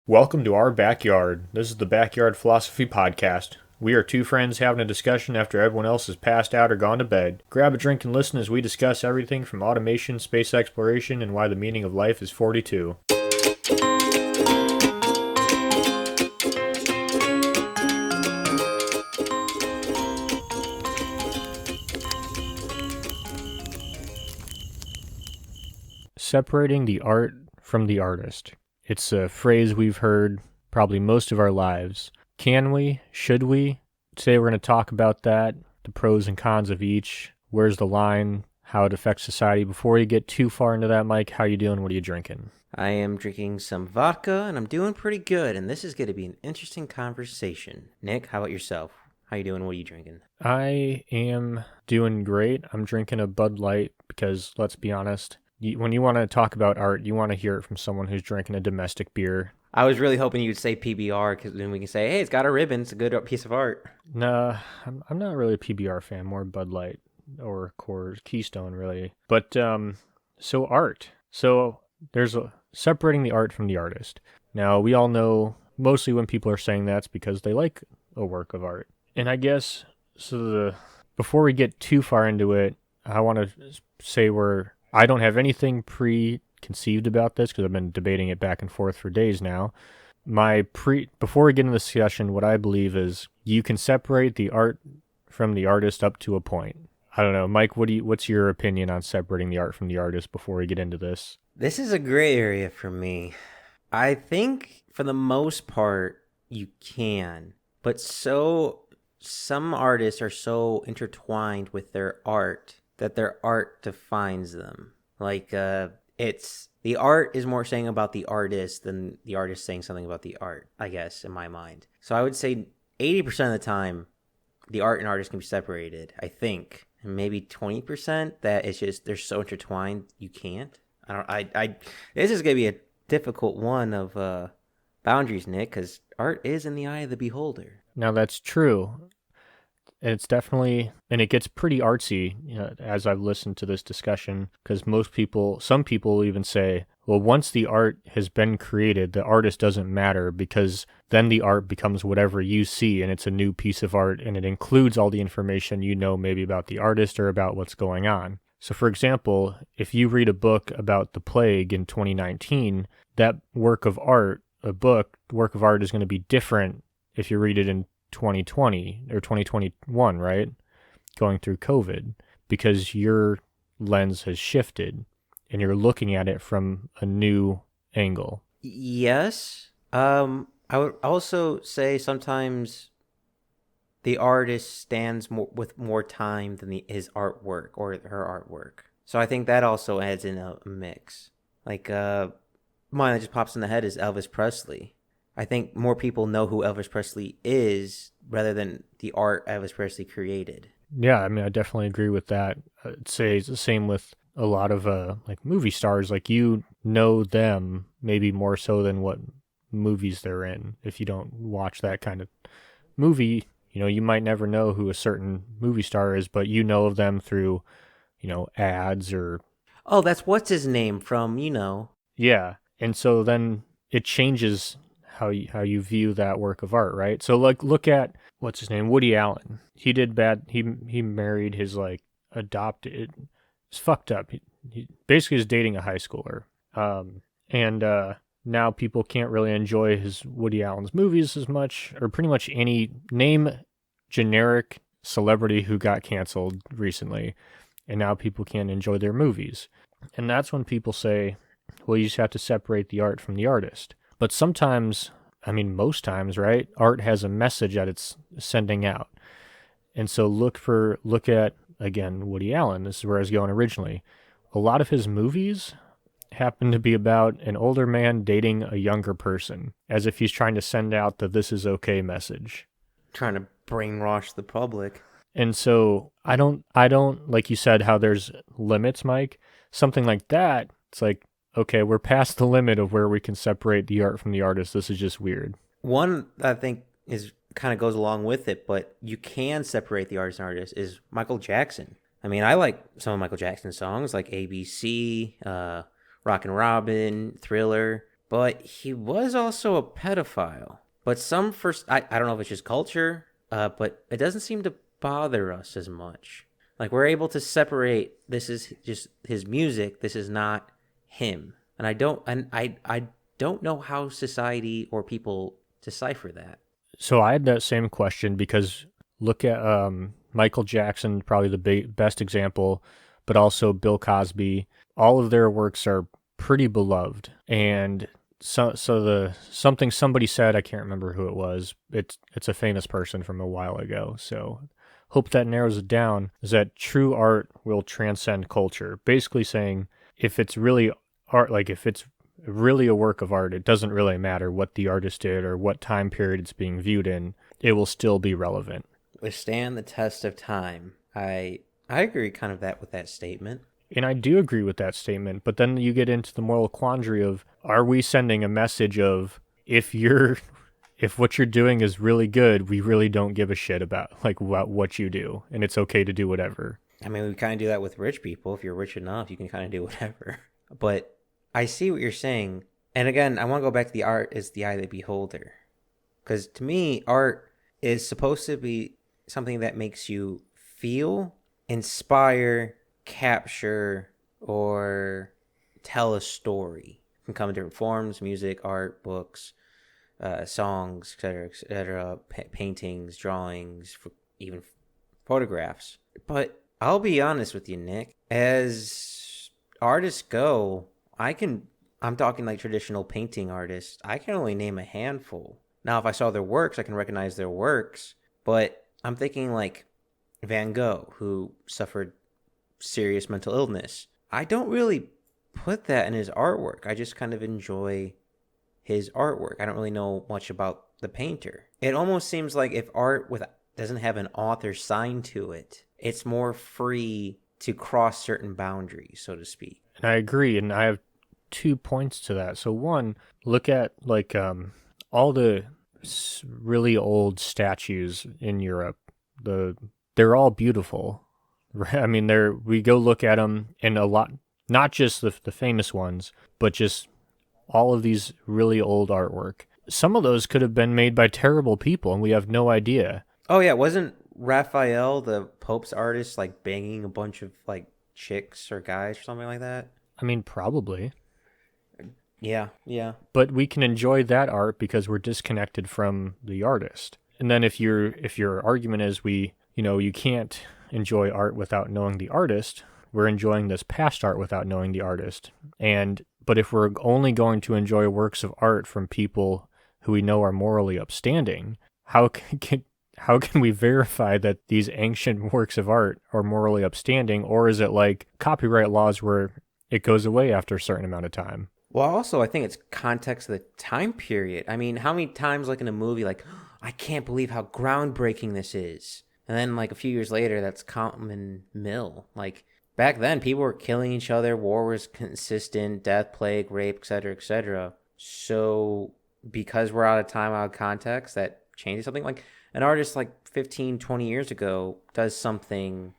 Welcome to our backyard. This is the Backyard Philosophy Podcast. We are two friends having a discussion after everyone else has passed out or gone to bed. Grab a drink and listen as we discuss everything from automation, space exploration, and why the meaning of life is 42. Separating the art from the artist. It's a phrase we've heard probably most of our lives. Can we? Should we? Today we're going to talk about that, the pros and cons of each, where's the line, how it affects society. Before you get too far into that, Mike, how you doing? What are you drinking? I am drinking some vodka, and I'm doing pretty good, and this is going to be an interesting conversation. Nick, how about yourself? How you doing? What are you drinking? I am doing great. I'm drinking a Bud Light because, let's be honest, when you want to talk about art, you want to hear it from someone who's drinking a domestic beer. I was really hoping you'd say PBR, because then we can say, hey, it's got a ribbon. It's a good piece of art. Nah, I'm not really a PBR fan, more Bud Light or Coors, Keystone, really. But, so art. So there's separating the art from the artist. Now, we all know mostly when people are saying that's because they like a work of art. And I guess, before we get too far into it, I want to say I don't have anything preconceived about this because I've been debating it back and forth for days now. Before we get into the discussion, what I believe is you can separate the art from the artist up to a point. I don't know, Mike, what's your opinion on separating the art from the artist before we get into this? This is a gray area for me. I think for the most part you can, but some artists are so intertwined with their art that their art defines them. Like, the art is more saying about the artist than the artist saying something about the art, I guess, in my mind. So I would say 80% of the time, the art and artist can be separated, I think. And maybe 20% that it's just, they're so intertwined, you can't. This is going to be a difficult one of boundaries, Nick, because art is in the eye of the beholder. Now, that's true. And it gets pretty artsy, as I've listened to this discussion, because some people even say, well, once the art has been created, the artist doesn't matter because then the art becomes whatever you see and it's a new piece of art and it includes all the information you know maybe about the artist or about what's going on. So, for example, if you read a book about the plague in 2019, that work of art is going to be different if you read it in 2020 or 2021, right? Going through COVID, because your lens has shifted and you're looking at it from a new angle. Yes. I would also say sometimes the artist stands with more time than his artwork or her artwork. So I think that also adds in a mix. Like, mine that just pops in the head is Elvis Presley. I think more people know who Elvis Presley is rather than the art Elvis Presley created. Yeah, I mean, I definitely agree with that. I'd say it's the same with a lot of like movie stars. Like, you know them maybe more so than what movies they're in. If you don't watch that kind of movie, you might never know who a certain movie star is, but you know of them through, ads or... Oh, that's what's his name from, Yeah, and so then it changes how you view that work of art, right? So like, look at what's his name, Woody Allen. He did bad. He married his adopted. It's fucked up. He basically is dating a high schooler, and now people can't really enjoy his Woody Allen's movies as much, or pretty much any generic celebrity who got canceled recently, and now people can't enjoy their movies, and that's when people say, well, you just have to separate the art from the artist. But sometimes, I mean, most times, right? Art has a message that it's sending out. And so look at, again, Woody Allen. This is where I was going originally. A lot of his movies happen to be about an older man dating a younger person, as if he's trying to send out the "this is okay" message. Trying to brainwash the public. And so I don't, like you said, how there's limits, Mike. Something like that, it's like, okay, we're past the limit of where we can separate the art from the artist. This is just weird. One I think is kind of goes along with it, but you can separate the artist and artist is Michael Jackson. I mean, I like some of Michael Jackson's songs like ABC, Rockin' Robin, Thriller, but he was also a pedophile. But some first, I don't know if it's just culture, but it doesn't seem to bother us as much. Like we're able to separate. This is just his music. This is not him. And I don't know how society or people decipher that. So I had that same question because look at Michael Jackson, probably the best example, but also Bill Cosby. All of their works are pretty beloved, and so the something somebody said, I can't remember who it was. It's a famous person from a while ago. So hope that narrows it down. Is that true art will transcend culture? Basically saying if it's really art, like if it's really a work of art, it doesn't really matter what the artist did or what time period it's being viewed in. It will still be relevant. Withstand the test of time. I agree kind of that with that statement. And I do agree with that statement, but then you get into the moral quandary of, are we sending a message of, if what you're doing is really good, we really don't give a shit about like what you do, and it's okay to do whatever. I mean, we kind of do that with rich people. If you're rich enough, you can kind of do whatever. But I see what you're saying. And again, I want to go back to the art is the eye of the beholder. Because to me, art is supposed to be something that makes you feel, inspire, capture, or tell a story. It can come in different forms: music, art, books, songs, etc., paintings, drawings, even photographs. But I'll be honest with you, Nick. As artists go, I'm talking like traditional painting artists. I can only name a handful. Now, if I saw their works, I can recognize their works. But I'm thinking like Van Gogh, who suffered serious mental illness. I don't really put that in his artwork. I just kind of enjoy his artwork. I don't really know much about the painter. It almost seems like if art doesn't have an author signed to it, it's more free to cross certain boundaries, so to speak. And I agree, and I have 2 points to that. So one, look at like all the really old statues in Europe. They're all beautiful. I mean, we go look at them, and a lot, not just the famous ones, but just all of these really old artwork. Some of those could have been made by terrible people, and we have no idea. Oh yeah, wasn't Raphael, the Pope's artist, like banging a bunch of like chicks or guys or something like that? I mean, probably. Yeah. But we can enjoy that art because we're disconnected from the artist. And then if your argument is you can't enjoy art without knowing the artist, we're enjoying this past art without knowing the artist. But if we're only going to enjoy works of art from people who we know are morally upstanding, how can we verify that these ancient works of art are morally upstanding, or is it like copyright laws where it goes away after a certain amount of time? Well, also, I think it's context of the time period. I mean, how many times, like in a movie, like, I can't believe how groundbreaking this is. And then, like, a few years later, that's common mill. Like, back then, people were killing each other. War was consistent. Death, plague, rape, etc., etc. So, because we're out of time, out of context, that changes something. Like, an artist, like, 15, 20 years ago does something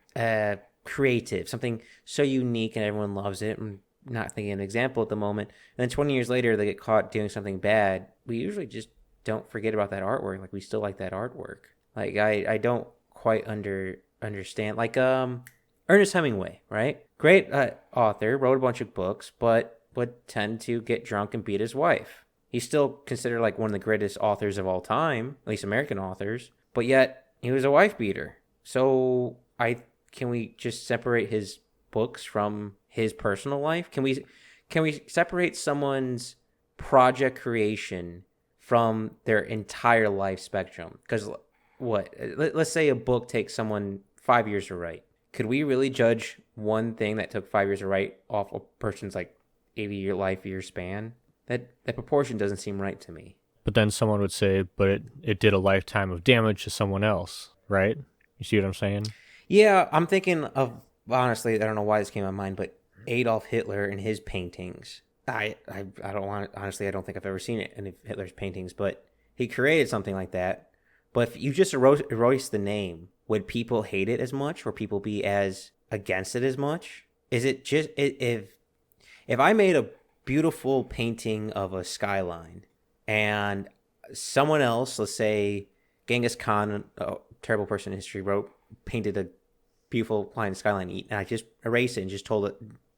creative, something so unique, and everyone loves it. And not thinking of an example at the moment. And then 20 years later, they get caught doing something bad. We usually just don't forget about that artwork. Like, we still like that artwork. Like, I don't quite understand. Like, Ernest Hemingway, right? Great author, wrote a bunch of books, but would tend to get drunk and beat his wife. He's still considered like one of the greatest authors of all time, at least American authors, but yet he was a wife beater. So can we just separate his books from his personal life? Can we separate someone's project creation from their entire life spectrum? Because let's say a book takes someone 5 years to write. Could we really judge one thing that took 5 years to write off a person's like 80-year life year span? That proportion doesn't seem right to me. But then someone would say, but it did a lifetime of damage to someone else, right? You see what I'm saying? Yeah, I'm thinking of, honestly, I don't know why this came to my mind, but Adolf Hitler and his paintings. I don't want, honestly, I don't think I've ever seen it in Hitler's paintings, but he created something like that. But if you just erase the name, would people hate it as much? Or people be as against it as much? Is it just, if I made a beautiful painting of a skyline, and someone else, let's say Genghis Khan, a terrible person in history, painted a beautiful line skyline, and I just erased it and just told it,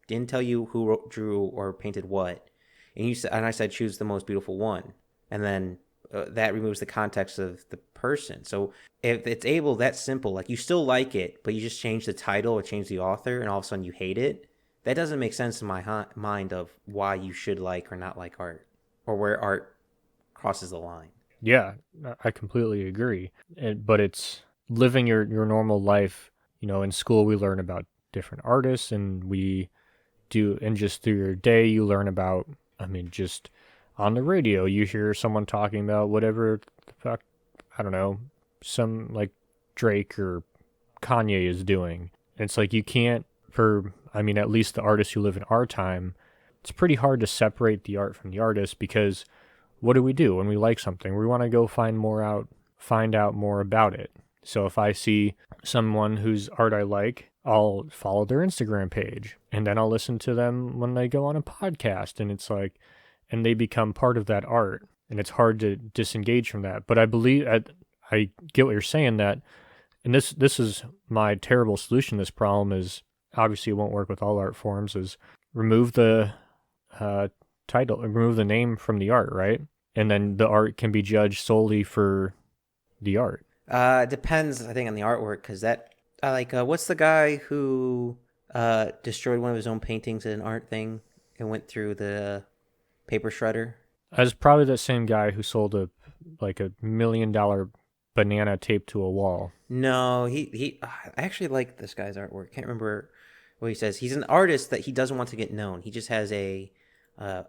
didn't tell you who drew or painted what, and I said choose the most beautiful one, and then that removes the context of the person. So if it's that simple, like you still like it, but you just change the title or change the author, and all of a sudden you hate it, that doesn't make sense in my mind of why you should like or not like art, or where art crosses the line. Yeah, I completely agree. But it's living your normal life. In school we learn about different artists, and and just through your day you learn about, just on the radio you hear someone talking about whatever the fuck, I don't know, some like Drake or Kanye is doing. And it's like you can't, at least the artists who live in our time, it's pretty hard to separate the art from the artist, because what do we do when we like something? We want to go find out more about it. So if I see someone whose art I like, I'll follow their Instagram page, and then I'll listen to them when they go on a podcast, and it's like, and they become part of that art, and it's hard to disengage from that. But I believe, I get what you're saying, that, and this is my terrible solution to this problem, is obviously it won't work with all art forms, is remove the title, remove the name from the art, right? And then the art can be judged solely for the art. It depends, I think, on the artwork, because what's the guy who destroyed one of his own paintings at an art thing and went through the paper shredder? As probably the same guy who sold a $1 million banana taped to a wall. No, I actually like this guy's artwork. Can't remember what he says. He's an artist that he doesn't want to get known. He just has a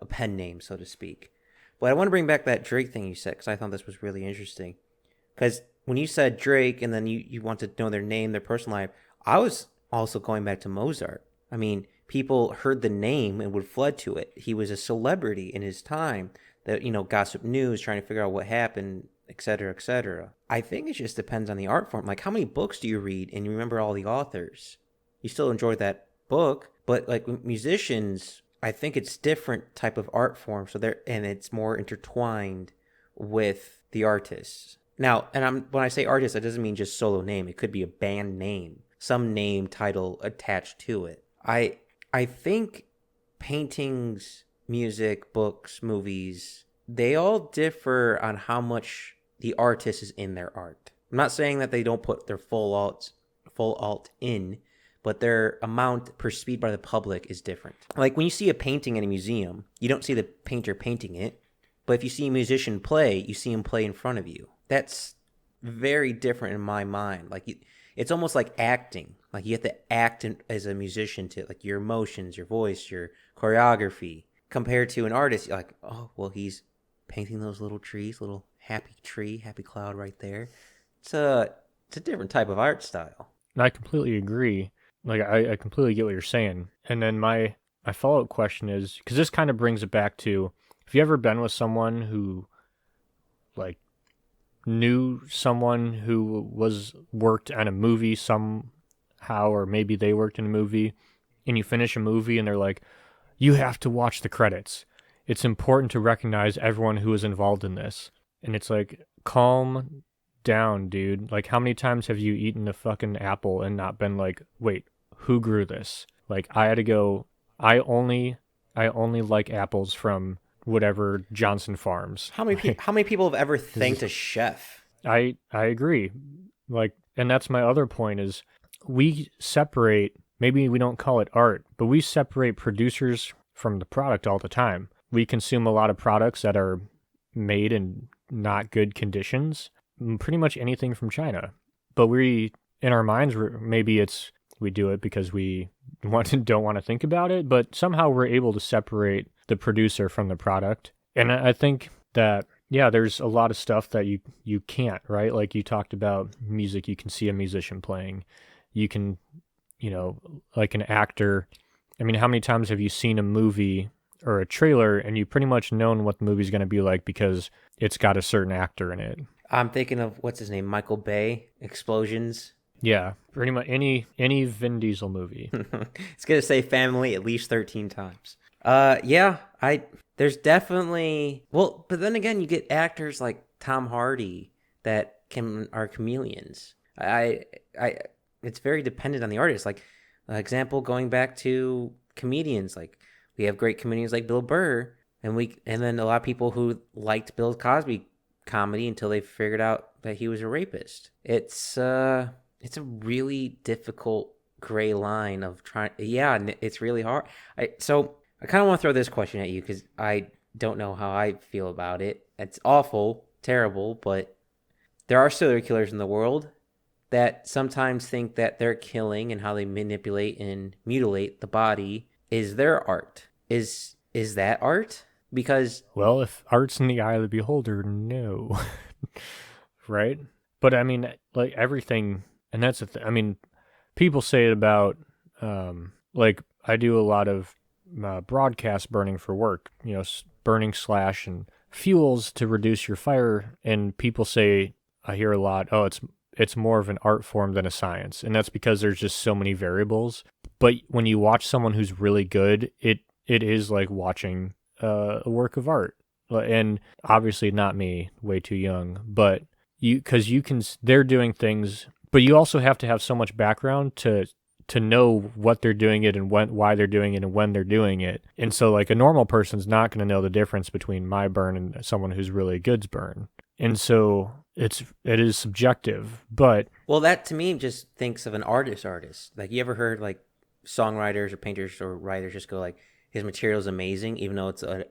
pen name, so to speak. But I want to bring back that Drake thing you said, because I thought this was really interesting. Because when you said Drake and then you want to know their name, their personal life, I was also going back to Mozart. I mean, people heard the name and would flood to it. He was a celebrity in his time that, gossip news, trying to figure out what happened, etc., etc. I think it just depends on the art form. Like, how many books do you read and you remember all the authors? You still enjoy that book, but like musicians, I think it's different type of art form. So and it's more intertwined with the artists. Now, when I say artist, that doesn't mean just solo name. It could be a band name, some name title attached to it. I think paintings, music, books, movies, they all differ on how much the artist is in their art. I'm not saying that they don't put their full alt in, but their amount perceived by the public is different. Like when you see a painting in a museum, you don't see the painter painting it, but if you see a musician play, you see him play in front of you. That's very different in my mind. Like it's almost like acting. Like you have to act as a musician to like your emotions, your voice, your choreography. Compared to an artist, you're like, oh, well, he's painting those little trees, little happy tree, happy cloud right there. It's a different type of art style. And I completely agree. Like I completely get what you're saying. And then my follow-up question is, because this kind of brings it back to, have you ever been with someone who like knew someone who worked on a movie somehow, or maybe they worked in a movie, and you finish a movie and they're like, you have to watch the credits. It's important to recognize everyone who was involved in this. And it's like, calm down, dude. Like, how many times have you eaten a fucking apple and not been like, wait, who grew this? Like, I had to go, I only like apples from whatever Johnson Farms. How many people have ever thanked a chef? I agree. Like, and that's my other point is, we separate, maybe we don't call it art, but we separate producers from the product all the time. We consume a lot of products that are made in not good conditions, pretty much anything from China. But we, in our minds, maybe we do it because we don't want to think about it, but somehow we're able to separate the producer from the product. And I think that, yeah, there's a lot of stuff that you can't, right? Like you talked about music, you can see a musician playing. You can, like an actor. I mean, how many times have you seen a movie or a trailer and you pretty much known what the movie's going to be like because it's got a certain actor in it? I'm thinking of, what's his name? Michael Bay, Explosions. Yeah, pretty much any Vin Diesel movie. It's going to say family at least 13 times. Yeah, I there's definitely well, but then again, you get actors like Tom Hardy that can are chameleons. I it's very dependent on the artist. Like example, going back to comedians, like we have great comedians like Bill Burr, and then a lot of people who liked Bill Cosby comedy until they figured out that he was a rapist. It's a really difficult gray line of trying. Yeah, it's really hard. I kind of want to throw this question at you because I don't know how I feel about it. It's awful, terrible, but there are serial killers in the world that sometimes think that their killing and how they manipulate and mutilate the body is their art. Is that art? Because Well, if art's in the eye of the beholder, no. Right? But I mean, like everything, and that's the thing. I mean, people say it about, like, I do a lot of broadcast burning for work, burning slash and fuels to reduce your fire. And people say, I hear a lot, oh, it's more of an art form than a science. And that's because there's just so many variables. But when you watch someone who's really good, it is like watching a work of art. And obviously not me, way too young, but because they're doing things, but you also have to have so much background to know what they're doing it and why they're doing it and when they're doing it. And so like a normal person's not going to know the difference between my burn and someone who's really good's burn. And so it is subjective, but well, that to me just thinks of an artist. Like you ever heard like songwriters or painters or writers just go like his material is amazing, even though it's a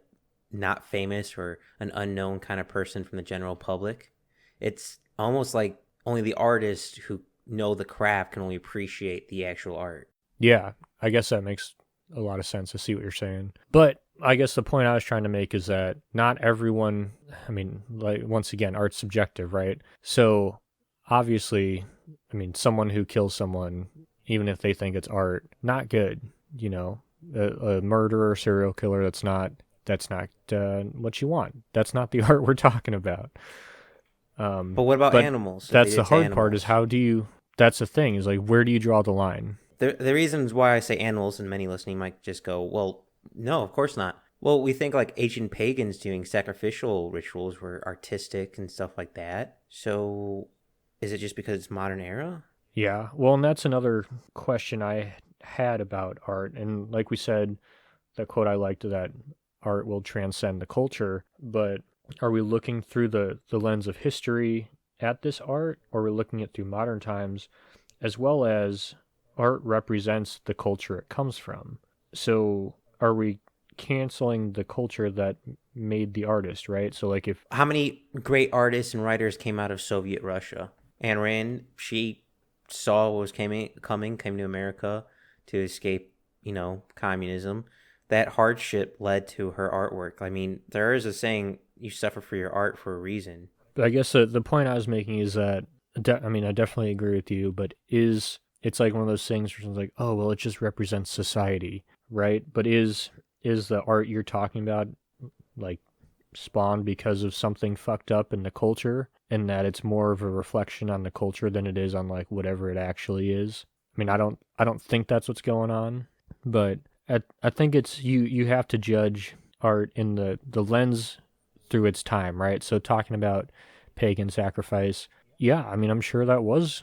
not famous or an unknown kind of person from the general public. It's almost like only the artists who know the craft can only appreciate the actual art. yeah, I guess that makes a lot of sense. I see what you're saying. But I guess the point I was trying to make is that not everyone, I mean, like, once again, art's subjective, right? So obviously, I mean, someone who kills someone, even if they think it's art, not good, a murderer, serial killer, that's not what you want. That's not the art we're talking about. But what about But animals? If they that's did the it to hard part is animals? that's the thing is like, where do you draw the line? The reasons why I say animals, and many listening might just go, well, no, of course not. Well, we think like ancient pagans doing sacrificial rituals were artistic and stuff like that. So is it just because it's modern era? Yeah. Well, and that's another question I had about art. And like we said, that quote I liked that art will transcend the culture, but are we looking through the lens of history at this art, or are we looking at through modern times, as well as art represents the culture it comes from? So are we canceling the culture that made the artist, right? So like if How many great artists and writers came out of Soviet Russia? Ayn Rand, she saw what was coming, came to America to escape, communism. That hardship led to her artwork. I mean, there is a saying, you suffer for your art for a reason. I guess the point I was making is that I mean I definitely agree with you, but it's like one of those things where it's like, oh well, it just represents society, right? But is the art you're talking about like spawned because of something fucked up in the culture, and that it's more of a reflection on the culture than it is on like whatever it actually is? I mean, I don't think that's what's going on, but I think it's you have to judge art in the lens through its time, right? So talking about pagan sacrifice, yeah, I mean, I'm sure that was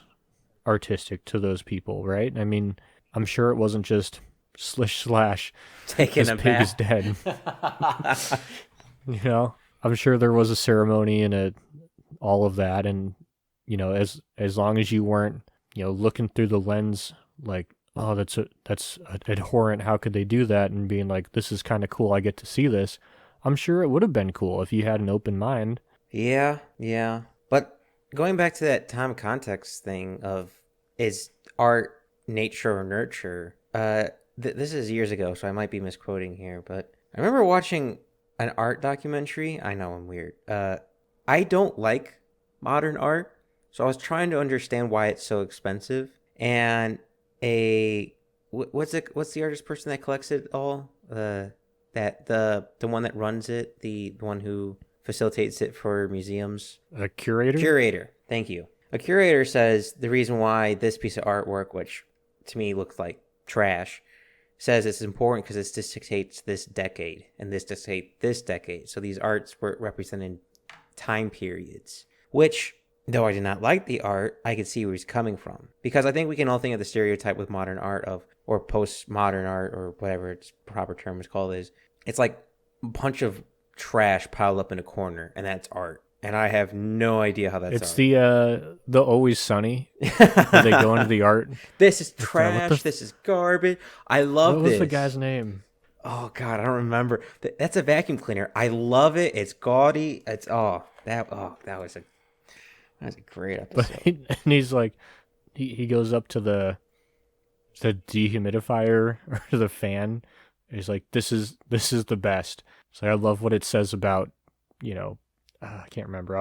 artistic to those people, right? I mean, I'm sure it wasn't just slish slash, Taking this a pig is bath. dead. I'm sure there was a ceremony and all of that, and as long as you weren't looking through the lens like, oh, that's abhorrent. How could they do that? And being like, this is kind of cool. I get to see this. I'm sure it would have been cool if you had an open mind. Yeah, yeah. But going back to that time context thing of is art nature or nurture? This is years ago, so I might be misquoting here, but I remember watching an art documentary. I know I'm weird. I don't like modern art, so I was trying to understand why it's so expensive. And what's the artist person that collects it all? That the one that runs it, the one who facilitates it for museums. A curator? Curator. Thank you. A curator says the reason why this piece of artwork, which to me looks like trash, says it's important because it dictates this decade and this dictates this decade. So these arts were representing time periods, which, though I did not like the art, I could see where he's coming from. Because I think we can all think of the stereotype with modern art of, or postmodern art, or whatever its proper term is called, is it's like a bunch of trash piled up in a corner, and that's art. And I have no idea how that's It's art. the Always Sunny. Where they go into the art. This is trash. This is garbage. I love this. What was the guy's name? Oh God, I don't remember. That's a vacuum cleaner. I love it. It's gaudy. It's that was a great episode. And he's like, he goes up to the dehumidifier or the fan. He's like, this is the best. So I love what it says about, I can't remember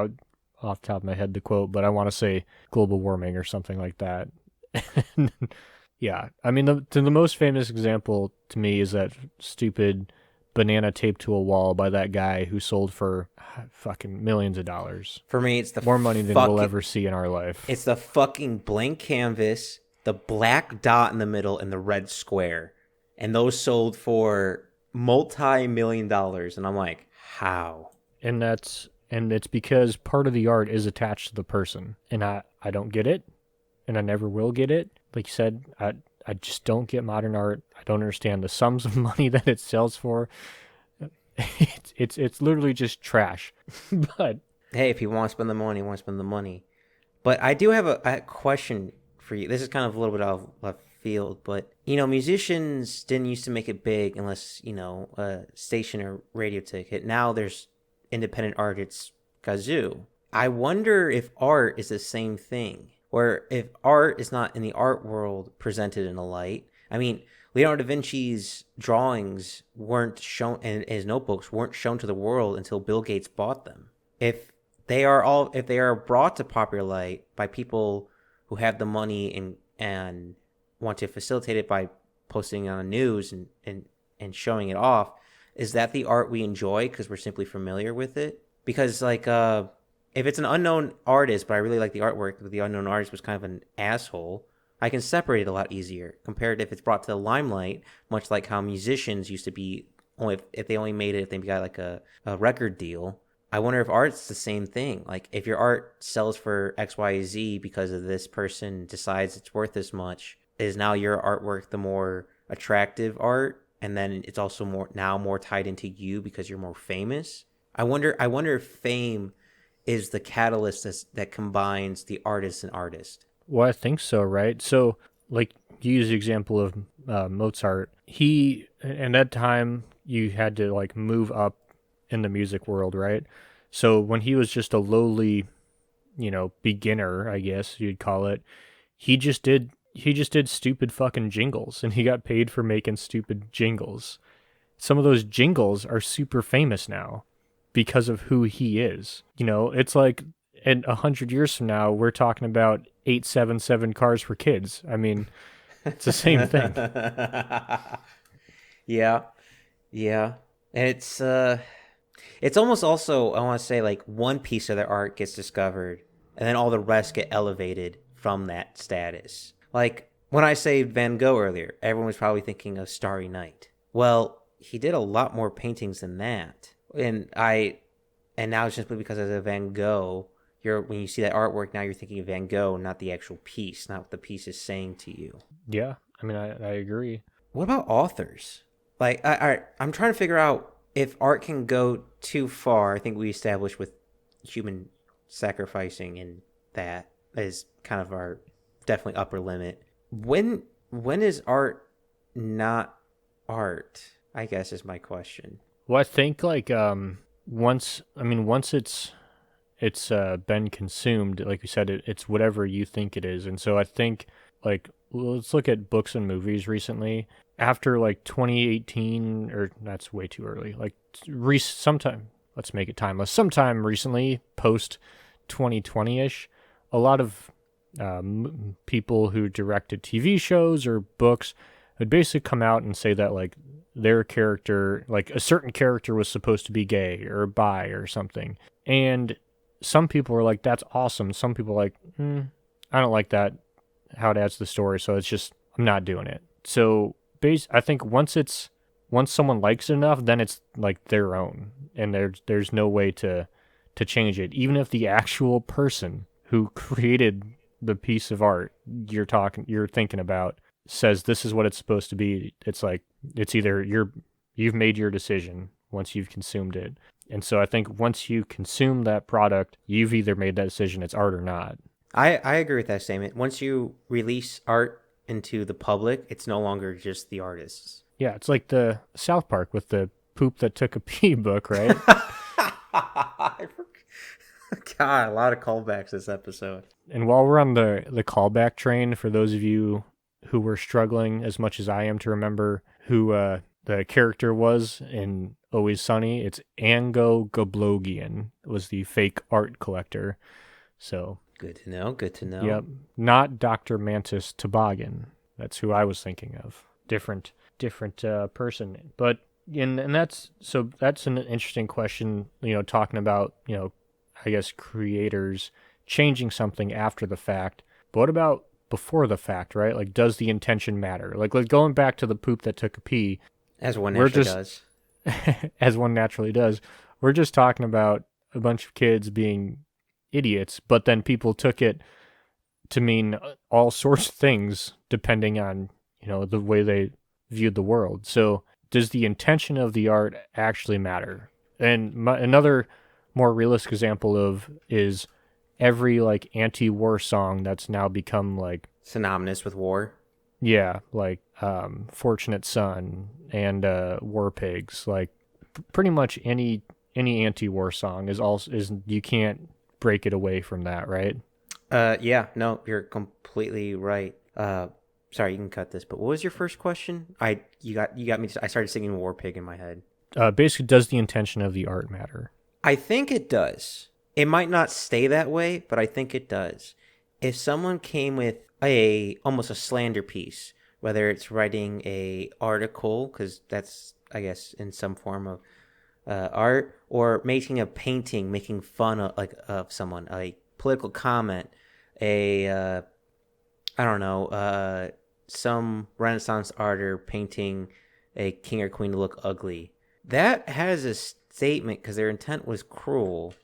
off the top of my head the quote, but I want to say global warming or something like that. Yeah, I mean, the most famous example to me is that stupid banana taped to a wall by that guy who sold for fucking millions of dollars. For me, it's the more money than we'll ever see in our life. It's the fucking blank canvas, the black dot in the middle, and the red square, and those sold for multi-million dollars. And I'm like, how? And it's because part of the art is attached to the person, and I don't get it, and I never will get it. Like you said, I just don't get modern art. I don't understand the sums of money that it sells for. It's literally just trash. But hey, if you want to spend the money, you want to spend the money. But I do have a question for you. This is kind of a little bit out of left field, but musicians didn't used to make it big unless a station or radio ticket. Now there's independent artists, kazoo. I wonder if art is the same thing. Where if art is not in the art world presented in a light, I mean, Leonardo da Vinci's drawings weren't shown, and his notebooks weren't shown to the world until Bill Gates bought them. If they are brought to popular light by people who have the money and want to facilitate it by posting it on the news and showing it off, is that the art we enjoy because we're simply familiar with it? Because if it's an unknown artist, but I really like the artwork, but the unknown artist was kind of an asshole, I can separate it a lot easier compared to if it's brought to the limelight, much like how musicians used to be, only if they only made it if they got like a record deal. I wonder if art's the same thing. Like if your art sells for X, Y, Z because of this person decides it's worth this much, is now your artwork the more attractive art, and then it's also more tied into you because you're more famous? I wonder if fame is the catalyst that combines the artist and artist. Well, I think so, right? So, like, you use the example of Mozart. In that time, you had to, like, move up in the music world, right? So, when he was just a lowly, beginner, I guess you'd call it, he just did stupid fucking jingles, and he got paid for making stupid jingles. Some of those jingles are super famous now because of who he is. It's like in 100 years from now, we're talking about 877 cars for kids. I mean, it's the same thing. Yeah. And it's almost also, I want to say, like one piece of their art gets discovered and then all the rest get elevated from that status. Like when I say Van Gogh earlier, everyone was probably thinking of Starry Night. Well, he did a lot more paintings than that. And now it's simply because of the Van Gogh, when you see that artwork, now you're thinking of Van Gogh, not the actual piece, not what the piece is saying to you. Yeah, I mean, I agree. What about authors? Like, I'm trying to figure out if art can go too far. I think we established with human sacrificing, and that is kind of our definitely upper limit. When is art not art? I guess is my question. Well, I think like once it's been consumed, like you said, it's whatever you think it is. And so I think like let's look at books and movies recently. After like 2018, or that's way too early. Like sometime, let's make it timeless. Sometime recently, post 2020-ish, a lot of people who directed TV shows or books would basically come out and say that like their character, like a certain character was supposed to be gay or bi or something. And some people were like, that's awesome. Some people are like, I don't like that, how it adds to the story. So it's just, I'm not doing it. So I think once someone likes it enough, then it's like their own, and there's no way to change it. Even if the actual person who created the piece of art you're thinking about says this is what it's supposed to be, it's like it's either you've made your decision once you've consumed it. And so I think once you consume that product, you've either made that decision, it's art or not. I agree with that statement. Once you release art into the public, it's no longer just the artists. Yeah, it's like the South Park with the poop that took a pee book, right? God, a lot of callbacks this episode. And while we're on the callback train, for those of you who were struggling as much as I am to remember who the character was in Always Sunny, it's Ango Goblogian was the fake art collector. So good to know. Good to know. Yep, not Dr. Mantis Toboggan. That's who I was thinking of. Different person, but and that's an interesting question. Talking about I guess creators changing something after the fact. But what about before the fact, right? Like, does the intention matter? Like going back to the poop that took a pee, as one naturally does, as one naturally does. We're just talking about a bunch of kids being idiots, but then people took it to mean all sorts of things depending on the way they viewed the world. So does the intention of the art actually matter? And another more realistic example is every like anti-war song that's now become like synonymous with war. Yeah, like Fortunate Son and War Pigs. Like pretty much any anti-war song is you can't break it away from that, right? Yeah, no, you're completely right. Sorry, you can cut this, but what was your first question? You got me. I started singing War Pig in my head. Basically, does the intention of the art matter? I think it does. It might not stay that way, but I think it does. If someone came with almost a slander piece, whether it's writing a article, because that's, I guess, in some form of art, or making a painting, making fun of someone, a political comment, I don't know, some Renaissance artist painting a king or queen to look ugly. That has a statement because their intent was cruel,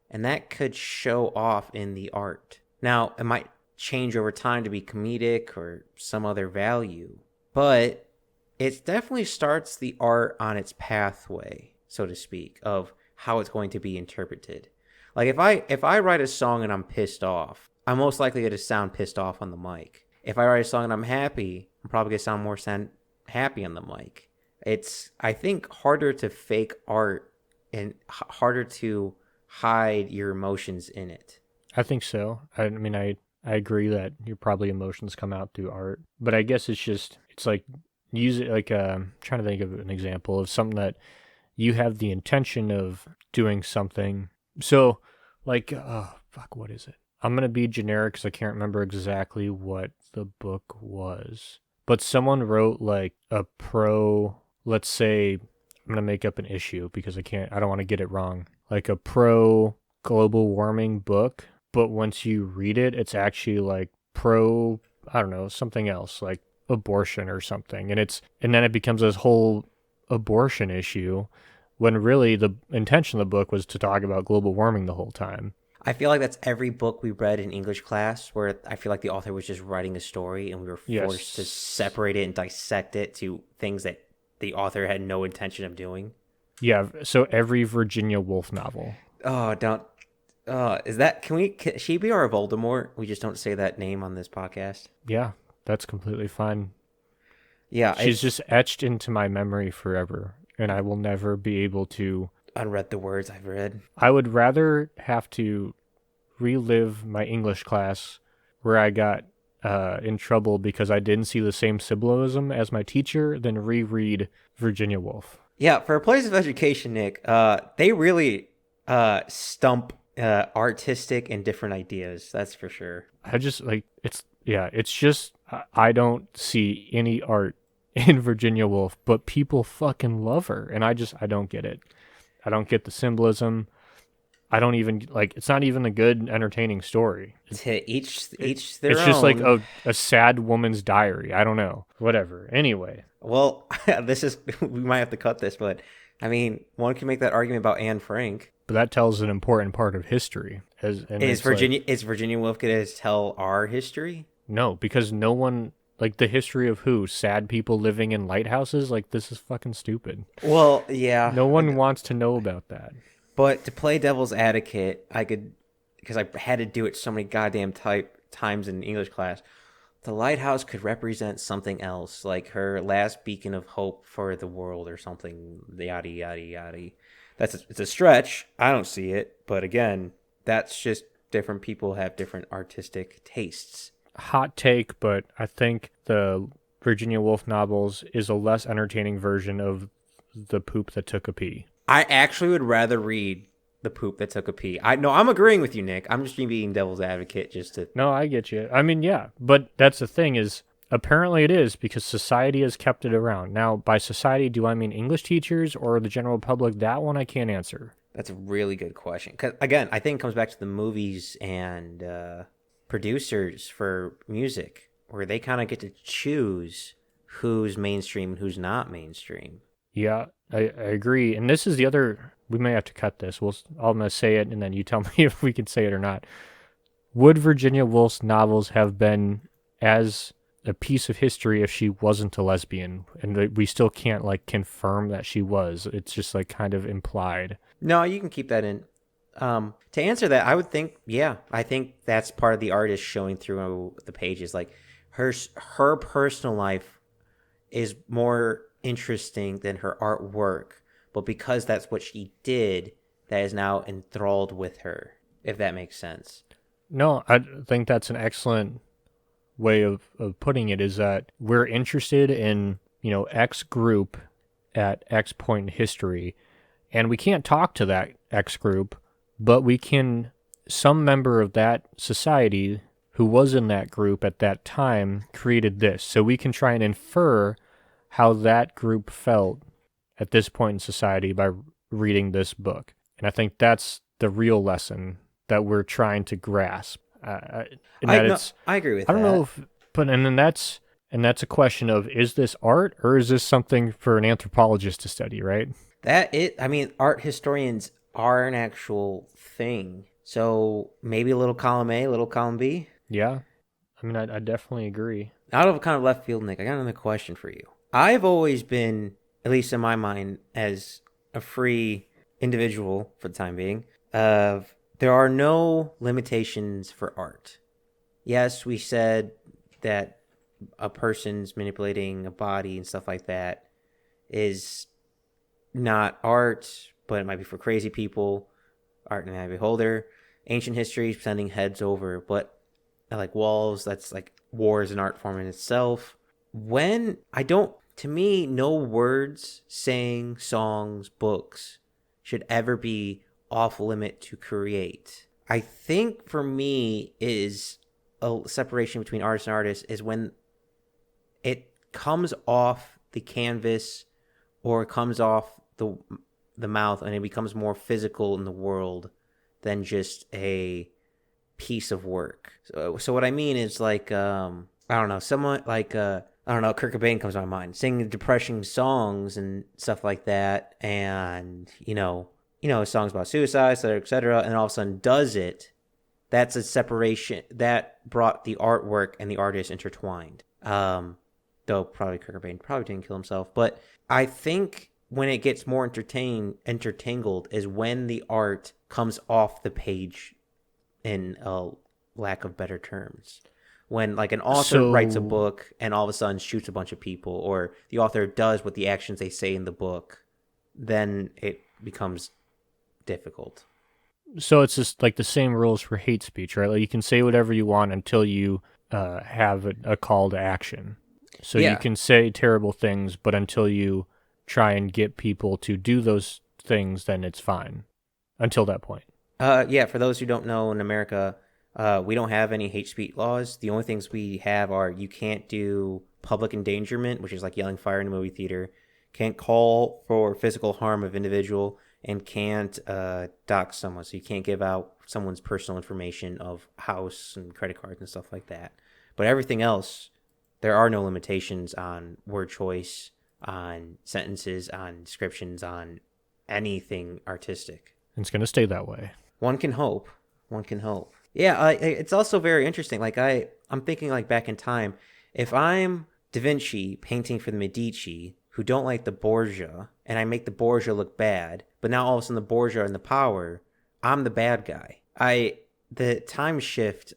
and that could show off in the art. Now, it might change over time to be comedic or some other value, but it definitely starts the art on its pathway, so to speak, of how it's going to be interpreted. Like if I write a song and I'm pissed off, I'm most likely going to sound pissed off on the mic. If I write a song and I'm happy, I'm probably going to sound more happy on the mic. It's, I think, harder to fake art and harder to hide your emotions in it. I think so. I mean, I agree that your probably emotions come out through art, but I guess it's like use it like trying to think of an example of something that you have the intention of doing something. So like, what is it? I'm going to be generic because I can't remember exactly what the book was, but someone wrote like a let's say, I'm going to make up an issue because I don't want to get it wrong. Like a pro global warming book, but once you read it, it's actually like pro, I don't know, something else, like abortion or something. And then it becomes this whole abortion issue when really the intention of the book was to talk about global warming the whole time. I feel like that's every book we read in English class where I feel like the author was just writing a story and we were forced to separate it and dissect it to things that the author had no intention of doing. Yeah, so every Virginia Woolf novel. Oh, don't. Can she be our Voldemort? We just don't say that name on this podcast. Yeah, that's completely fine. Yeah. She's just etched into my memory forever, and I will never be able to unread the words I've read. I would rather have to relive my English class where I got in trouble because I didn't see the same symbolism as my teacher than reread Virginia Woolf. Yeah, for a place of education, Nick, they really stump artistic and different ideas. That's for sure. I just it's just I don't see any art in Virginia Woolf, but people fucking love her, and I don't get it. I don't get the symbolism. I don't even it's not even a good, entertaining story. To each their own. It's just like a sad woman's diary. I don't know. Whatever. Anyway. Well, this is we might have to cut this, but I mean, one can make that argument about Anne Frank. But that tells an important part of history. And Is it's like, Virginia Woolf going to tell our history? no, because no one, like the history of who? Sad people living in lighthouses? Like, this is fucking stupid. Well, yeah. No one wants to know about that. But to play devil's advocate, I could, because I had to do it so many goddamn times in English class. The lighthouse could represent something else, like her last beacon of hope for the world or something. Yada yada yada. It's a stretch. I don't see it, but again, that's just different people have different artistic tastes. Hot take, but I think the Virginia Woolf novels is a less entertaining version of The Poop That Took a Pee. I actually would rather read The Poop That Took a Pee. I'm agreeing with you, Nick. I'm just being devil's advocate just to... No, I get you. I mean, yeah, but that's the thing is, apparently it is because society has kept it around. Now, by society, do I mean English teachers or the general public? That one I can't answer. That's a really good question. Because, again, I think it comes back to the movies and producers for music, where they kind of get to choose who's mainstream and who's not mainstream. Yeah, I agree. And this is the other, we may have to cut this. I'm going to say it and then you tell me if we can say it or not. Would Virginia Woolf's novels have been as a piece of history if she wasn't a lesbian? And we still can't like confirm that she was. It's just like kind of implied. No, you can keep that in. To answer that, I would think, yeah, I think that's part of the artist showing through the pages. Like her personal life is more interesting than her artwork, but because that's what she did, that is now enthralled with her, if that makes sense. No, I think that's an excellent way of putting it, is that we're interested in, X group at X point in history, and we can't talk to that X group, but we can, some member of that society who was in that group at that time created this. So we can try and infer how that group felt at this point in society by reading this book. And I think that's the real lesson that we're trying to grasp. I agree with that. I don't know if, but and that's a question of, is this art or is this something for an anthropologist to study, right? Art historians are an actual thing. So maybe a little column A, a little column B. Yeah. I mean, I definitely agree. Out of kind of left field, Nick, I got another question for you. I've always been, at least in my mind, as a free individual for the time being, there are no limitations for art. Yes, we said that a person's manipulating a body and stuff like that is not art, but it might be for crazy people. Art in the eye of the beholder. Ancient history, sending heads over, but like walls, that's like war is an art form in itself. To me, no words, saying, songs, books should ever be off limit to create. I think for me is a separation between artist and artist is when it comes off the canvas or it comes off the mouth and it becomes more physical in the world than just a piece of work. So what I mean is like, I don't know, someone like, Kurt Cobain comes to my mind, singing depressing songs and stuff like that, and songs about suicide, et cetera, and all of a sudden does it. That's a separation that brought the artwork and the artist intertwined. Though probably Kurt Cobain probably didn't kill himself, but I think when it gets more intertangled is when the art comes off the page, in a lack of better terms. When like an author writes a book and all of a sudden shoots a bunch of people, or the author does what the actions they say in the book, then it becomes difficult. So it's just like the same rules for hate speech, right? Like you can say whatever you want until you have a call to action. So you can say terrible things, but until you try and get people to do those things, then it's fine. Until that point. For those who don't know, in America, we don't have any hate speech laws. The only things we have are you can't do public endangerment, which is like yelling fire in a movie theater, can't call for physical harm of individual, and can't dox someone. So you can't give out someone's personal information of house and credit cards and stuff like that. But everything else, there are no limitations on word choice on sentences, on descriptions, on anything artistic. It's going to stay that way. One can hope. One can hope. Yeah, it's also very interesting. Like I'm thinking like back in time, if I'm Da Vinci painting for the Medici who don't like the Borgia, and I make the Borgia look bad, but now all of a sudden the Borgia are in the power, I'm the bad guy. The time shift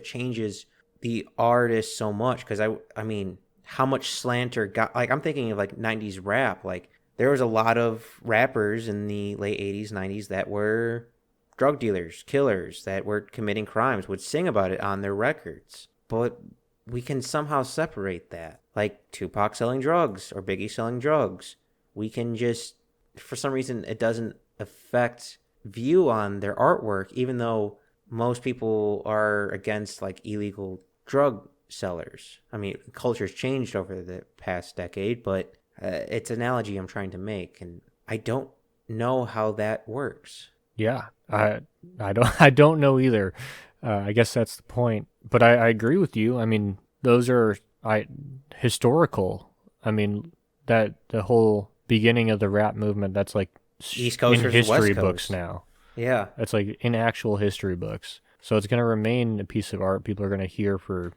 changes the artist so much, because I mean, how much slanter got, like, I'm thinking of like 90s rap. Like, there was a lot of rappers in the late 80s, 90s that were drug dealers, killers, that were committing crimes, would sing about it on their records. But we can somehow separate that. Like Tupac selling drugs or Biggie selling drugs. We can just, for some reason, it doesn't affect view on their artwork, even though most people are against like illegal drug sellers. I mean, culture's changed over the past decade, but it's an analogy I'm trying to make, and I don't know how that works. Yeah, I don't know either. I guess that's the point. But I agree with you. I mean, those are historical. I mean, that the whole beginning of the rap movement, that's like East Coast in versus history West books Coast. now. Yeah. That's like in actual history books. So it's going to remain a piece of art people are going to hear for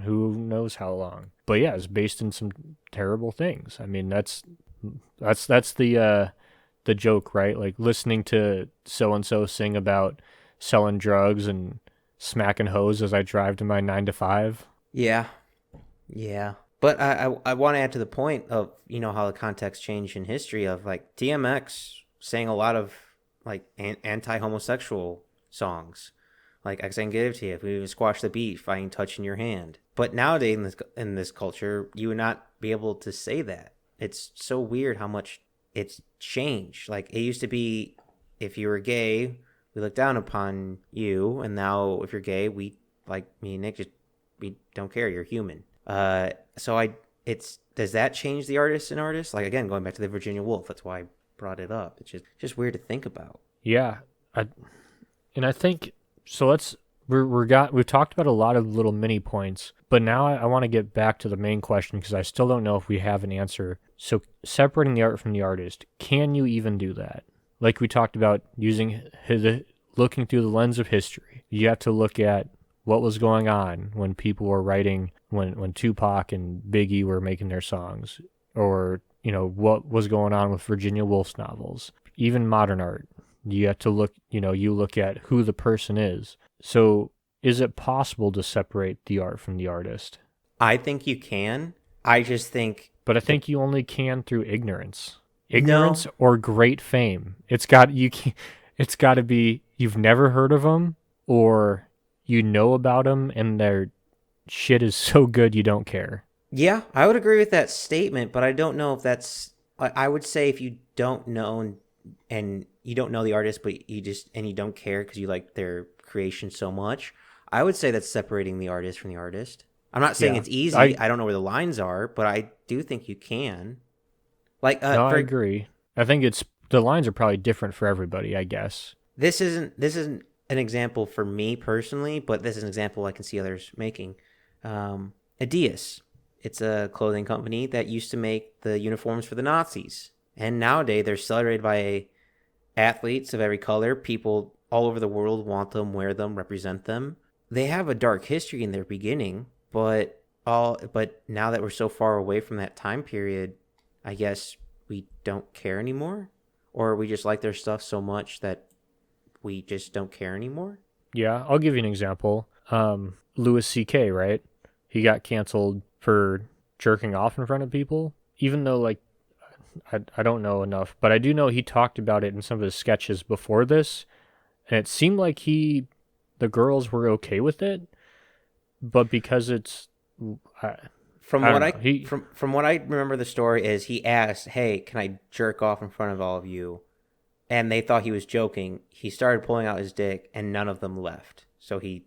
who knows how long. But yeah, it's based in some terrible things. I mean, that's the joke, right? Like listening to so and so sing about selling drugs and smacking hoes as I drive to my 9 to 5. Yeah. Yeah. But I want to add to the point of, how the context changed in history of like DMX sang a lot of like anti-homosexual songs. Like, I can give it to you. If we even squash the beef, I ain't touching your hand. But nowadays in this culture, you would not be able to say that. It's so weird how much it's changed. Like, it used to be, if you were gay, we look down upon you. And now if you're gay, we, like me and Nick, we don't care. You're human. Does that change the artist and artist? Like, again, going back to the Virginia Woolf, that's why I brought it up. It's just weird to think about. Yeah. I think, so we've talked about a lot of little mini points, but now I want to get back to the main question, because I still don't know if we have an answer. So separating the art from the artist, can you even do that? Like we talked about, looking through the lens of history. You have to look at what was going on when people were writing, when Tupac and Biggie were making their songs, or, what was going on with Virginia Woolf's novels, even modern art. You have to look, you look at who the person is. So is it possible to separate the art from the artist? I think you can. I just think... But I think you only can through ignorance. Ignorance or great fame. It's got to be you've never heard of them, or you know about them and their shit is so good you don't care. Yeah, I would agree with that statement, but I don't know if that's... I would say if you don't know and you don't know the artist, but you don't care because you like their creation so much, I would say that's separating the artist from the artist. I'm not saying it's easy. I don't know where the lines are, but I do think you can. Like, no, I agree. I think the lines are probably different for everybody, I guess. This isn't an example for me personally, but this is an example I can see others making. Adidas. It's a clothing company that used to make the uniforms for the Nazis. And nowadays they're celebrated by athletes of every color. People all over the world want them, wear them, represent them. They have a dark history in their beginning, but now that we're so far away from that time period, I guess we don't care anymore, or we just like their stuff so much that we just don't care anymore. Yeah, I'll give you an example. Louis C.K., right? He got canceled for jerking off in front of people, even though, like, I don't know enough, but I do know he talked about it in some of his sketches before this, and it seemed like the girls were okay with it, but because it's... From what I remember, the story is he asked, "Hey, can I jerk off in front of all of you?" And they thought he was joking. He started pulling out his dick, and none of them left. So he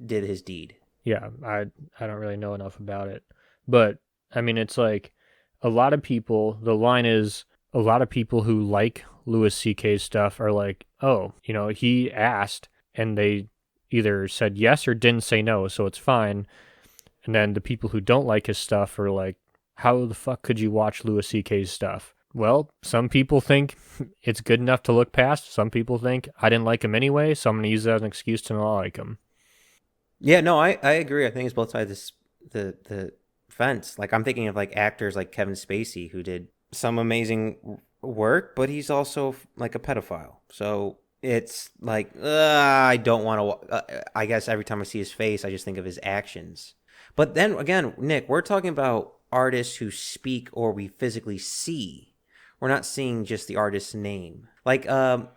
did his deed. Yeah, I don't really know enough about it, but I mean, it's like a lot of people. The line is a lot of people who like Louis C.K.'s stuff are like, oh, he asked, and they either said yes or didn't say no, so it's fine. And then the people who don't like his stuff are like, how the fuck could you watch Louis C.K.'s stuff? Well, some people think it's good enough to look past. Some people think I didn't like him anyway, so I'm going to use that as an excuse to not like him. Yeah, no, I agree. I think it's both sides of the fence. Like I'm thinking of like actors like Kevin Spacey who did some amazing work, but he's also like a pedophile. So it's like I don't want to. I guess every time I see his face, I just think of his actions. But then again, Nick, we're talking about artists who speak or we physically see. We're not seeing just the artist's name. Like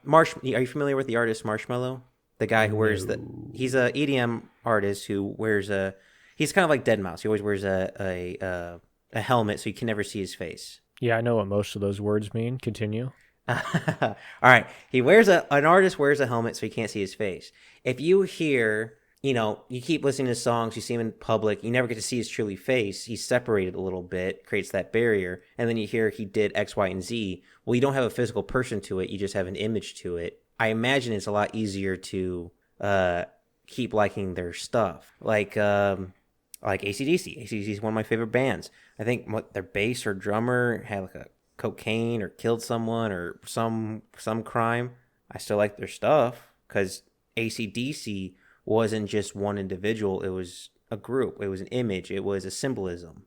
Marsh. Are you familiar with the artist Marshmello? The guy who wears the he's a EDM artist who wears a he's kind of like Deadmau5. He always wears a helmet so you can never see his face. Yeah, I know what most of those words mean. Continue. All right. He wears an artist wears a helmet so he can't see his face. If you hear, you keep listening to songs, you see him in public, you never get to see his truly face. He's separated a little bit, creates that barrier, and then you hear he did X, Y, and Z. Well, you don't have a physical person to it, you just have an image to it. I imagine it's a lot easier to keep liking their stuff. Like AC/DC. AC/DC is one of my favorite bands. I think their bass or drummer had like a cocaine or killed someone or some crime. I still like their stuff because AC/DC wasn't just one individual. It was a group. It was an image. It was a symbolism.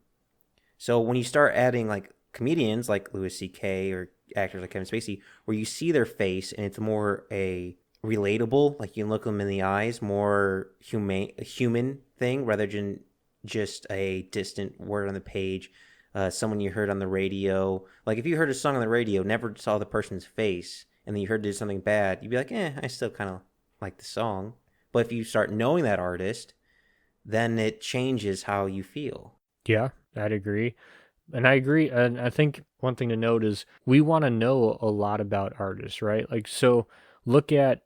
So when you start adding like comedians like Louis C.K. or actors like Kevin Spacey, where you see their face and it's more a relatable, like you can look them in the eyes, more human thing rather than just a distant word on the page, someone you heard on the radio. Like if you heard a song on the radio, never saw the person's face, and then you heard they did something bad, you'd be like, I still kind of like the song. But if you start knowing that artist, then it changes how you feel. Yeah, I'd agree. And I agree. And I think one thing to note is we want to know a lot about artists, right? Like, so look at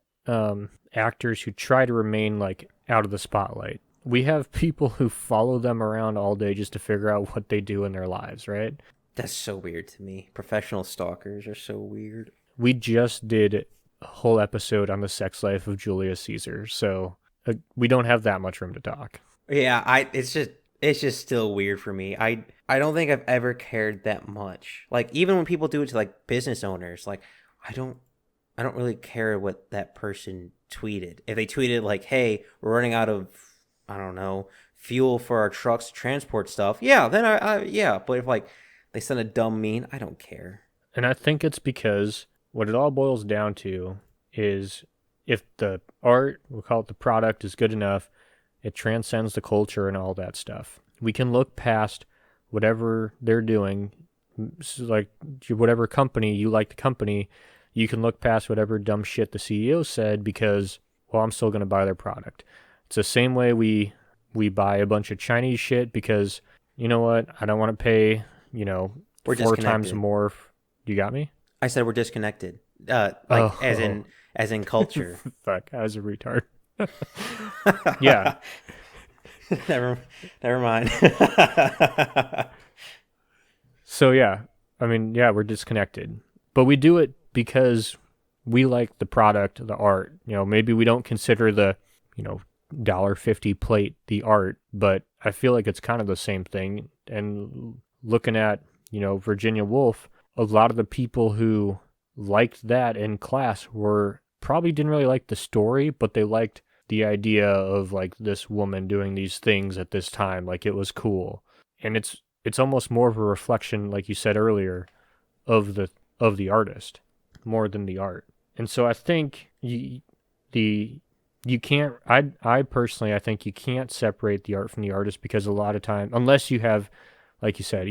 actors who try to remain like out of the spotlight. We have people who follow them around all day just to figure out what they do in their lives, right? That's so weird to me. Professional stalkers are so weird. We just did a whole episode on the sex life of Julius Caesar, so we don't have that much room to talk. Yeah, it's just still weird for me. I don't think I've ever cared that much. Like even when people do it to like business owners, like I don't really care what that person tweeted. If they tweeted like, "Hey, we're running out of I don't know, fuel for our trucks to transport stuff." Yeah, then I yeah, but if like they send a dumb meme, I don't care. And I think it's because what it all boils down to is if the art, we'll call it the product, is good enough, it transcends the culture and all that stuff. We can look past whatever they're doing, like whatever company, you like the company, you can look past whatever dumb shit the CEO said because, well, I'm still going to buy their product. It's the same way we buy a bunch of Chinese shit because, you know what, I don't want to pay, We're 4 times more. You got me? I said we're disconnected. As in culture. Fuck, I was a retard. Yeah. Never mind. So yeah, I mean, yeah, we're disconnected. But we do it because we like the product, the art. Maybe we don't consider the, $1.50 plate the art, but I feel like it's kind of the same thing. And looking at, Virginia Woolf, a lot of the people who liked that in class probably didn't really like the story, but they liked the idea of like this woman doing these things at this time. Like it was cool. And it's almost more of a reflection, like you said earlier, of the artist more than the art. And so I think you can't, I personally, I think you can't separate the art from the artist because a lot of time, unless you have, like you said,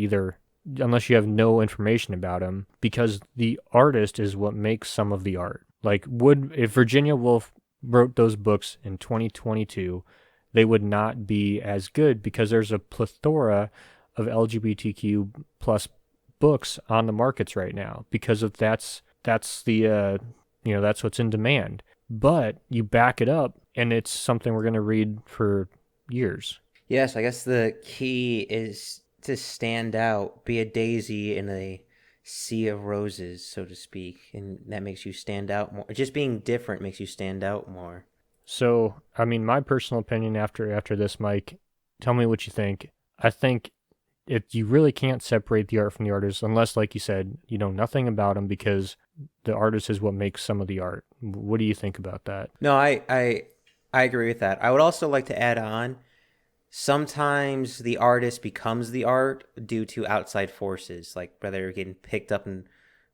unless you have no information about him, because the artist is what makes some of the art. Like if Virginia Woolf wrote those books in 2022, they would not be as good because there's a plethora of LGBTQ plus books on the markets right now because of that's the that's what's in demand. But you back it up and it's something we're going to read for years. Yes, I guess the key is to stand out, be a daisy in a sea of roses, so to speak, and that makes you stand out more. Just being different makes you stand out more. So, I mean, my personal opinion after this, Mike, tell me what you think. I think you really can't separate the art from the artist unless, like you said, you know nothing about them, because the artist is what makes some of the art. What do you think about that? No, I agree with that. I would also like to add on, sometimes the artist becomes the art due to outside forces, like whether you're getting picked up in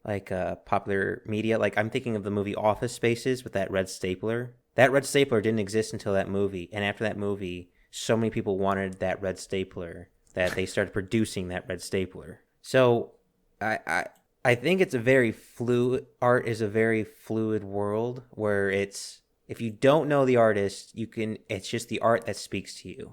like popular media. Like I'm thinking of the movie Office Spaces with that red stapler. That red stapler didn't exist until that movie, and after that movie, so many people wanted that red stapler that they started producing that red stapler. So I think it's a very fluid, art is a very fluid world where it's, if you don't know the artist, it's just the art that speaks to you.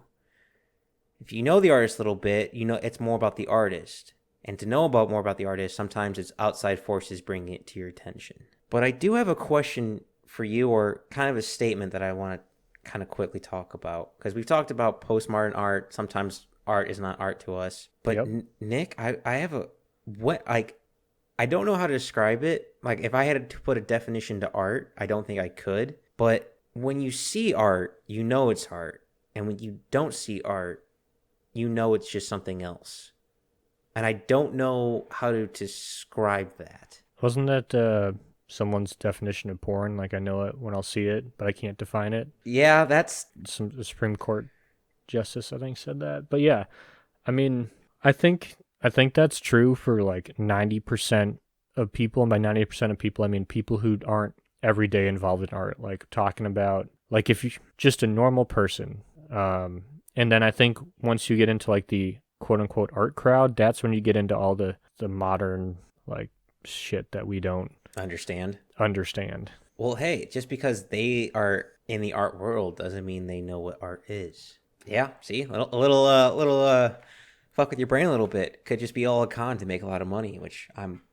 If you know the artist a little bit, you know it's more about the artist. And to know more about the artist, sometimes it's outside forces bringing it to your attention. But I do have a question for you, or kind of a statement that I want to kind of quickly talk about. Because we've talked about postmodern art. Sometimes art is not art to us. But Yep. Nick, I have I don't know how to describe it. Like, if I had to put a definition to art, I don't think I could. But when you see art, you know it's art. And when you don't see art, you know it's just something else. And I don't know how to describe that. Wasn't that someone's definition of porn? Like, I know it when I'll see it, but I can't define it. Yeah, that's... The Supreme Court justice, I think, said that. But yeah, I mean, I think that's true for like 90% of people. And by 90% of people, I mean people who aren't every day involved in art. Like, talking about, like, if you're just a normal person. And then I think once you get into like the quote unquote art crowd, that's when you get into all the modern like shit that we don't understand. Well, hey, just because they are in the art world doesn't mean they know what art is. Yeah, see, a little fuck with your brain a little bit. Could just be all a con to make a lot of money, which I'm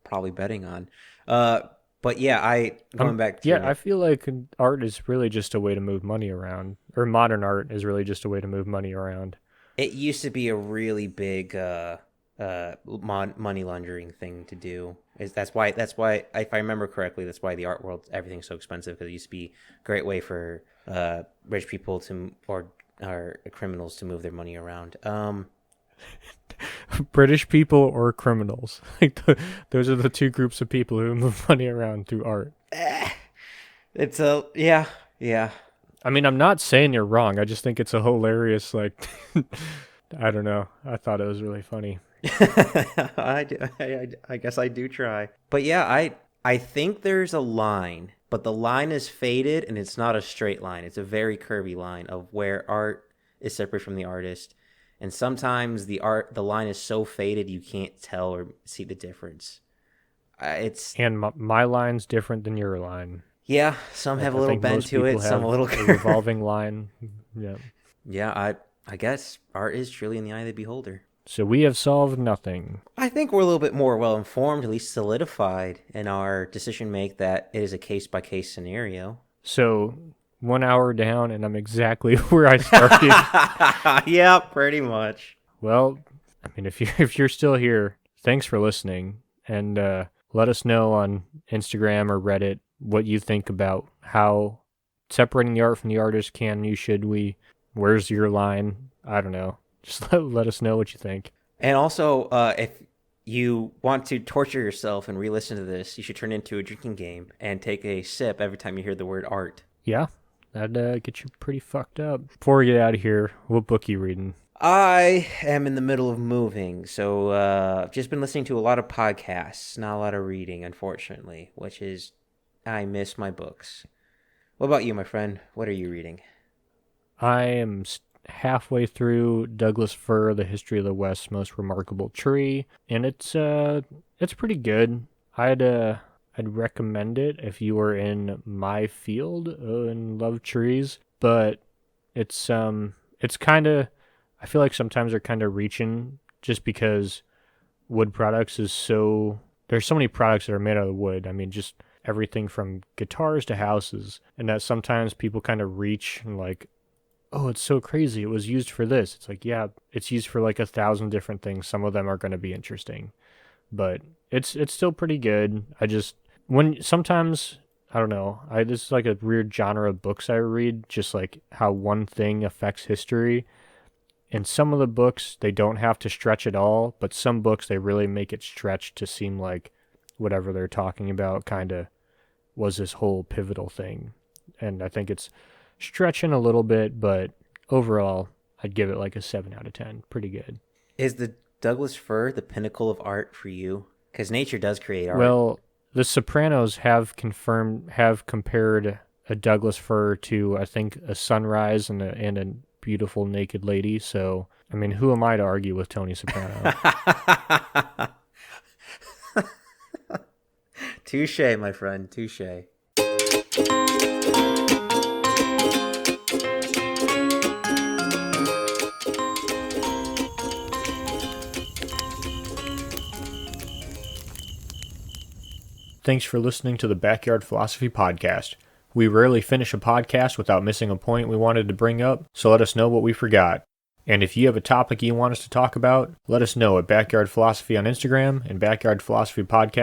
probably betting on. But yeah, going back to I feel like art is really just a way to move money around, or modern art is really just a way to move money around. It used to be a really big money laundering thing to do. That's why if I remember correctly, that's why the art world, everything's so expensive, because it used to be a great way for rich people or criminals to move their money around. British people or criminals, like those are the two groups of people who move money around through art. It's a yeah. I mean, I'm not saying you're wrong. I just think it's a hilarious, like, I don't know. I thought it was really funny. I guess I do try. But yeah, I think there's a line, but the line is faded and it's not a straight line. It's a very curvy line of where art is separate from the artist. And sometimes the line is so faded you can't tell or see the difference. And my line's different than your line. Yeah, some have a little bend to it, some a little a revolving line. Yeah. Yeah, I guess art is truly in the eye of the beholder. So we have solved nothing. I think we're a little bit more well informed, at least solidified in our decision make that it is a case by case scenario. So 1 hour down, and I'm exactly where I started. Yeah, pretty much. Well, I mean, if you're still here, thanks for listening, and let us know on Instagram or Reddit what you think about how separating the art from the artist should we? Where's your line? I don't know. Just let us know what you think. And also, if you want to torture yourself and re-listen to this, you should turn it into a drinking game and take a sip every time you hear the word art. Yeah, that'd get you pretty fucked up. Before we get out of here, what book you reading? I am in the middle of moving, so I've just been listening to a lot of podcasts, not a lot of reading, unfortunately, which is, I miss my books. What about you, my friend? What are you reading? I am halfway through Douglas Fir, The History of the West's Most Remarkable Tree, and it's pretty good. I'd recommend it if you were in my field and love trees, but it's kind of, I feel like sometimes they're kind of reaching, just because wood products there's so many products that are made out of wood. I mean, just everything from guitars to houses, and that sometimes people kind of reach and like, oh, it's so crazy, it was used for this. It's like, yeah, it's used for like 1,000 different things. Some of them are going to be interesting, but it's still pretty good. Sometimes, I don't know, this is like a weird genre of books I read, just like how one thing affects history. in some of the books, they don't have to stretch at all, but some books, they really make it stretch to seem like whatever they're talking about kind of was this whole pivotal thing. And I think it's stretching a little bit, but overall, I'd give it like a 7 out of 10. Pretty good. Is the Douglas fir the pinnacle of art for you? Because nature does create art. Well, The Sopranos have compared a Douglas fir to, I think, a sunrise and a beautiful naked lady. So, I mean, who am I to argue with Tony Soprano? Touche, my friend. Touche. Thanks for listening to the Backyard Philosophy Podcast. We rarely finish a podcast without missing a point we wanted to bring up, so let us know what we forgot. And if you have a topic you want us to talk about, let us know at Backyard Philosophy on Instagram and Backyard Philosophy Podcast